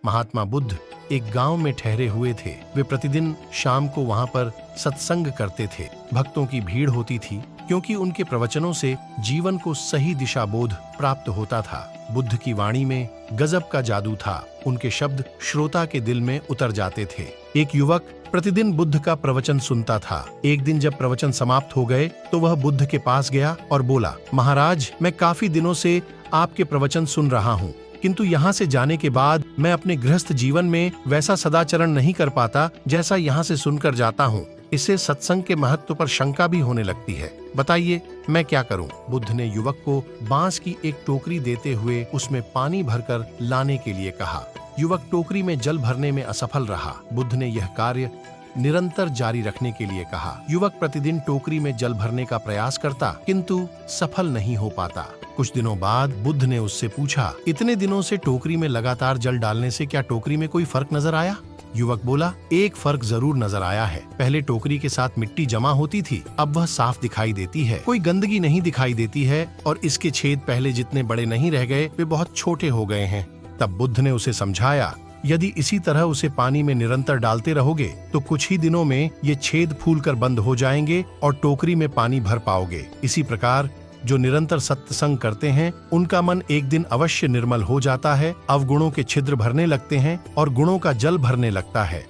महात्मा बुद्ध एक गांव में ठहरे हुए थे। वे प्रतिदिन शाम को वहां पर सत्संग करते थे। भक्तों की भीड़ होती थी क्योंकि उनके प्रवचनों से जीवन को सही दिशा बोध प्राप्त होता था। बुद्ध की वाणी में गजब का जादू था। उनके शब्द श्रोता के दिल में उतर जाते थे। एक युवक प्रतिदिन बुद्ध का प्रवचन सुनता था। एक दिन जब प्रवचन समाप्त हो गए तो वह बुद्ध के पास गया और बोला, महाराज, मैं काफी दिनों से आपके प्रवचन सुन रहा हूँ, किंतु यहाँ से जाने के बाद मैं अपने गृहस्थ जीवन में वैसा सदाचरण नहीं कर पाता जैसा यहाँ से सुनकर जाता हूँ। इससे सत्संग के महत्व पर शंका भी होने लगती है। बताइए मैं क्या करूं? बुद्ध ने युवक को बांस की एक टोकरी देते हुए उसमें पानी भरकर लाने के लिए कहा। युवक टोकरी में जल भरने में असफल रहा। बुद्ध ने यह कार्य निरंतर जारी रखने के लिए कहा। युवक प्रतिदिन टोकरी में जल भरने का प्रयास करता किंतु सफल नहीं हो पाता। कुछ दिनों बाद बुद्ध ने उससे पूछा, इतने दिनों से टोकरी में लगातार जल डालने से क्या टोकरी में कोई फर्क नजर आया? युवक बोला, एक फर्क जरूर नजर आया है। पहले टोकरी के साथ मिट्टी जमा होती थी, अब वह साफ दिखाई देती है। कोई गंदगी नहीं दिखाई देती है और इसके छेद पहले जितने बड़े नहीं रह गए, वे बहुत छोटे हो गए हैं। तब बुद्ध ने उसे समझाया, यदि इसी तरह उसे पानी में निरंतर डालते रहोगे तो कुछ ही दिनों में ये छेद फूलकर बंद हो जाएंगे और टोकरी में पानी भर पाओगे। इसी प्रकार जो निरंतर सत्संग करते हैं उनका मन एक दिन अवश्य निर्मल हो जाता है, अवगुणों के छिद्र भरने लगते हैं और गुणों का जल भरने लगता है।